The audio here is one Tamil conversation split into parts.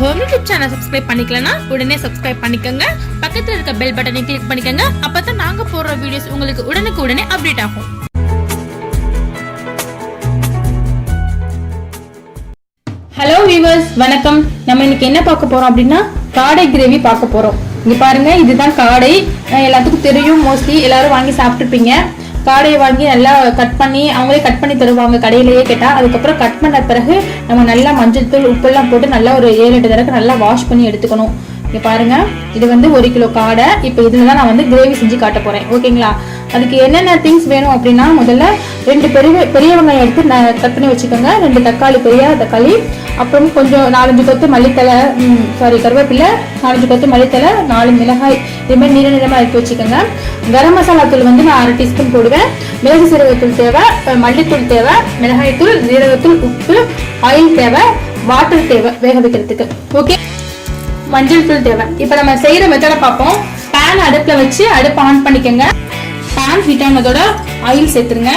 ஹோம் யூடியூப் சேனல் சப்ஸ்கிரைப் பண்ணிக்கலனா உடனே சப்ஸ்கிரைப் பண்ணிக்கங்க. பக்கத்துல இருக்க பெல் பட்டனை கிளிக் பண்ணிக்கங்க. அப்பதான் நாங்க போடுற வீடியோஸ் உங்களுக்கு உடனே அப்டேட் ஆகும். ஹலோ வியூவர்ஸ், வணக்கம். நம்ம இன்னைக்கு என்ன பார்க்க போறோம் அப்படின்னா காடை கிரேவி பார்க்க போறோம். இங்க பாருங்க, இதுதான் காடை. எல்லாத்துக்கும் தெரியும், மோஸ்ட்லி எல்லாரும் வாங்கி சாப்பிட்டுருப்பீங்க. காடையை வாங்கி நல்லா கட் பண்ணி அவங்களே கட் பண்ணி தருவாங்க கடையிலேயே கேட்டா. அதுக்கப்புறம் கட் பண்ண பிறகு நம்ம நல்லா மஞ்சள் தூள் உப்பெல்லாம் போட்டு நல்லா ஒரு 7-8 தடவை நல்லா வாஷ் பண்ணி எடுத்துக்கணும். இங்க பாருங்க, இது வந்து 1 கிலோ காடை. இப்போ இதுல தான் நான் வந்து கிரேவி செஞ்சு காட்ட போறேன். ஓகேங்களா? அதுக்கு என்னென்ன திங்ஸ் வேணும் அப்படின்னா, முதல்ல 2 பெரிய வெங்காயம் எடுத்து கட் பண்ணி வச்சுக்கோங்க. 2 தக்காளி, பெரிய தக்காளி, அப்புறம் கொஞ்சம் 4-5 கொத்து மல்லித்தலை, கருவேப்பிலை, 4-5 கொத்து மல்லித்தலை, 4 மிளகாய், இது மாதிரி நீளமா எடுத்து வச்சுக்கோங்க. கரம் மசாலா தூள் வந்து நான் 1/2 டீஸ்பூன் போடுவேன். மிளகு சீரகத்தூள் தேவை, மல்லித்தூள் தேவை, மிளகாய் தூள், ஜீரகத்தூள், உப்பு, ஆயில் தேவை, வாட்டர் தேவை வேக வைக்கிறதுக்கு. ஓகே, மஞ்சள் தூள் தேவை. இப்ப நம்ம செய்யற மெத்தடை பார்ப்போம். பேன் அடுப்புல வச்சு அடுப்பு ஆன் பண்ணிக்கோங்க. பேன் ஹீட் ஆனதோட ஆயில் சேர்த்துருங்க.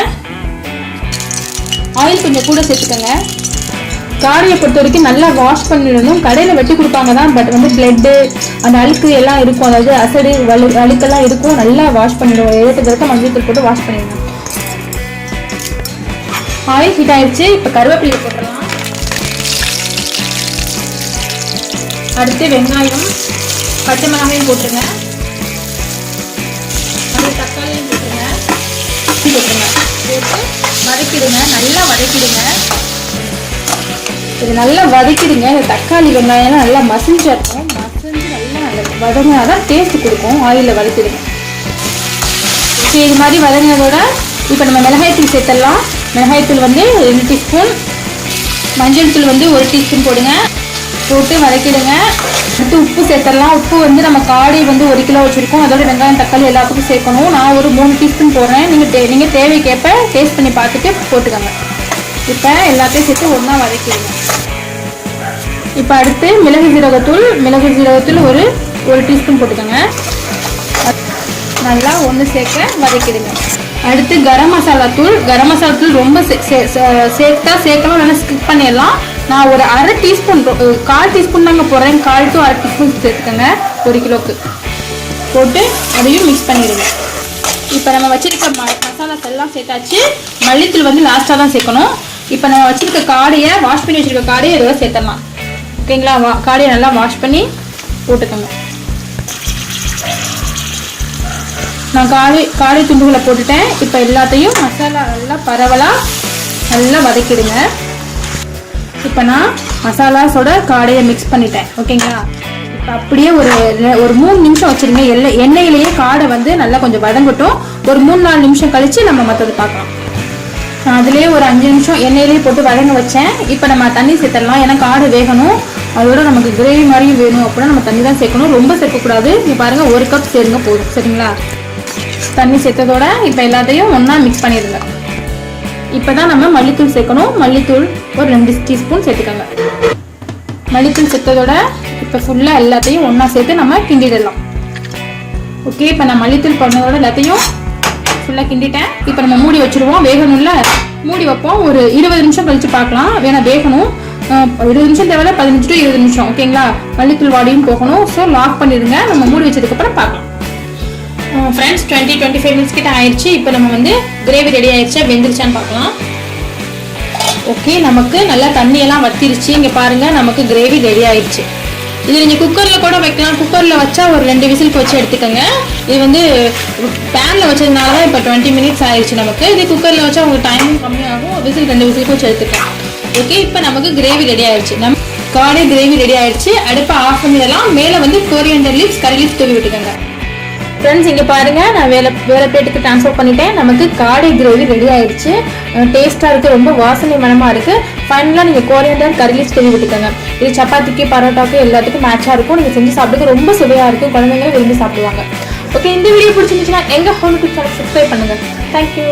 ஆயில் கொஞ்சம் கூட சேர்த்துக்கோங்க. காடையை பொறுத்த வரைக்கும் நல்லா வாஷ் பண்ணிடணும். கடையில வெட்டி கொடுப்பாங்க தான், பட் வந்து பிளட்டு அந்த அழுக்கு எல்லாம் இருக்கும், அதாவது அசடு அழுக்கெல்லாம் இருக்கும். நல்லா வாஷ் பண்ணிடுவோம். 7 தடவை மஞ்சள் தூள் போட்டு வாஷ் பண்ணிடணும். ஆயில் ஹீட் ஆயிடுச்சு. இப்ப கருவேப்பிலை போட்டுடலாம். அடுத்து வெங்காயம், பச்சை மிளகாயும் போட்டுருங்க. அது தக்காளியும் போட்டுருங்க. போட்டு வதக்கிடுங்க. நல்லா வதக்கிடுங்க. இது நல்லா வதக்கிடுங்க. இந்த தக்காளி வெங்காயம் நல்லா மசிஞ்சு இருக்கும். மசிஞ்சு நல்லா வதங்கினாதான் டேஸ்ட் கொடுக்கும். ஆயிலில் வதக்கிடுங்க. ஓகே, இது மாதிரி வதங்கினதோட இப்போ நம்ம மிளகாய்த்தூள் சேர்த்துடலாம். மிளகாய்த்தூள் வந்து 2 டீஸ்பூன், மஞ்சள் தூள் வந்து 1 டீஸ்பூன் போடுங்க. போட்டு வதக்கிடுங்க. அடுத்து உப்பு சேர்த்துடலாம். உப்பு வந்து நம்ம காடை வந்து 1 கிலோ வச்சுருக்கோம். அதோட வெங்காயம் தக்காளி எல்லாத்துக்கும் சேர்க்கணும். நான் ஒரு 3 டீஸ்பூன் போடுறேன். நீங்கள் தேவைக்கேற்ப டேஸ்ட் பண்ணி பார்த்துட்டு போட்டுக்கோங்க. இப்போ எல்லாத்தையும் சேர்த்து ஒன்றா வதக்கிடுங்க. இப்போ அடுத்து மிளகு ஜீரகத்தூள் ஒரு டீஸ்பூன் போட்டுக்கோங்க. நல்லா ஒன்று சேர்க்க வதக்கிடுங்க. அடுத்து கரம் மசாலா தூள் ரொம்ப சேர்க்கலாம், நல்லா ஸ்கிப் பண்ணிடலாம். நான் ஒரு 1/2 டீஸ்பூன், 1/4 டீஸ்பூன் தாங்க போடுறேன். 1/4 to 1/2 டீஸ்பூன் சேர்த்துக்கோங்க 1 கிலோக்கு. போட்டு அதையும் மிக்ஸ் பண்ணிடுங்க. இப்போ நம்ம வச்சிருக்க மசாலாஸ் எல்லாம் சேர்த்தாச்சு. மல்லித்தூள் வந்து லாஸ்ட்டாக தான் சேர்க்கணும். இப்போ நம்ம வச்சிருக்க காடையை, வாஷ் பண்ணி வச்சிருக்க காடையை இதோட சேர்த்துடலாம். ஓகேங்களா? காடையை நல்லா வாஷ் பண்ணி போட்டுக்கோங்க. நான் காடை துண்டுகளை போட்டுட்டேன். இப்போ எல்லாத்தையும் மசாலா நல்லா பரவலாக நல்லா வதக்கிடுங்க. இப்போ நான் மசாலாஸோட காடையை மிக்ஸ் பண்ணிட்டேன். ஓகேங்களா? இப்போ அப்படியே ஒரு 3 நிமிஷம் வச்சுருங்க. எண்ணெயிலேயே காடை வந்து நல்லா கொஞ்சம் வதங்கட்டும். ஒரு 3-4 நிமிஷம் கழித்து நம்ம மற்றது பார்க்கலாம். நான் அதுலேயே ஒரு 5 நிமிஷம் எண்ணெயிலேயே போட்டு வதங்க வச்சேன். இப்போ நம்ம தண்ணி சேர்த்துடலாம். ஏன்னா காடை வேகணும். அதோட நமக்கு கிரேவி மாதிரியும் வேணும் அப்படின்னா நம்ம தண்ணி தான் சேர்க்கணும். ரொம்ப சேர்க்கக்கூடாது. இங்கே பாருங்கள், 1 கப் சேருங்க போதும். சரிங்களா? தண்ணி சேர்த்ததோட இப்போ எல்லாத்தையும் ஒன்றா மிக்ஸ் பண்ணிடுங்க. இப்போ தான் நம்ம மல்லித்தூள் சேர்க்கணும். மல்லித்தூள் ஒரு 2 டீஸ்பூன் சேர்த்துக்கோங்க. மல்லித்தூள் சேர்த்ததோட இப்போ ஃபுல்லாக எல்லாத்தையும் ஒன்றா சேர்த்து நம்ம கிண்டிடலாம். ஓகே, இப்போ நான் மல்லித்தூள் பண்ணதோட எல்லாத்தையும் ஃபுல்லாக கிண்டிட்டேன். இப்போ நம்ம மூடி வச்சுருவோம். வேகணும்ல, மூடி வைப்போம். ஒரு 20 நிமிஷம் கழித்து பார்க்கலாம். வேணா வேகணும். 20 நிமிஷம் தேவையில்ல, 15 to 20 நிமிஷம். ஓகேங்களா? மல்லித்தூள் வாடியும் போகணும். ஸோ லாக் பண்ணிடுங்க. நம்ம மூடி வச்சதுக்கப்புறம் பார்க்கலாம். ஃப்ரெண்ட்ஸ், 20-25 மினிட்ஸ் கிட்ட ஆயிடுச்சு. இப்போ நம்ம வந்து கிரேவி ரெடி ஆயிடுச்சா, வெந்துருச்சான்னு பார்க்கலாம். ஓகே, நமக்கு நல்லா தண்ணியெல்லாம் வத்திருச்சு. இங்கே பாருங்கள், நமக்கு கிரேவி ரெடி ஆயிடுச்சு. இது நீங்கள் குக்கரில் கூட வைக்கலாம். குக்கரில் வச்சா ஒரு 2 விசிலுக்கு வச்சு எடுத்துக்கோங்க. இது வந்து பேனில் வச்சதுனால தான் இப்போ 20 மினிட்ஸ் ஆயிடுச்சு நமக்கு. இது குக்கரில் வச்சா உங்களுக்கு டைமும் கம்மியாகும். 2 விசிலுக்கு வச்சு எடுத்துக்கலாம். ஓகே, இப்போ நமக்கு கிரேவி ரெடி ஆயிடுச்சு. நம்ம காடை கிரேவி ரெடி ஆயிடுச்சு. அடுப்பை ஆஃப் பண்ணிடலாம். மேலே வந்து கொரியண்டர் லீவ்ஸ், கரி லீவ்ஸ் தூவி விட்டுக்கோங்க. ஃப்ரெண்ட்ஸ், இங்கே பாருங்கள், நான் வேற பிளேட்டுக்கு ட்ரான்ஸ்ஃபர் பண்ணிட்டேன். நமக்கு காடை கிரேவி ரெடி ஆயிடுச்சு. டேஸ்ட்டாக இருக்குது, ரொம்ப வாசனை மனமாக இருக்குது. ஃபைனலாக நீங்கள் கோரியண்டர் கரி லீவ்ஸ் தூவி விட்டுக்கோங்க. இது சப்பாத்திக்கு, பரோட்டாக்கு எல்லாத்துக்கும் மேட்சாக இருக்கும். நீங்கள் செஞ்சு சாப்பிடுறது ரொம்ப சுவையாக இருக்கும். குழந்தைங்களும் விரும்பி சாப்பிடுவாங்க. ஓகே, இந்த வீடியோ பிடிச்சிருந்துச்சுன்னா எங்கள் ஹோம் யூடியூப் சேனல் சப்ஸ்கிரைப் பண்ணுங்கள். தேங்க்யூ.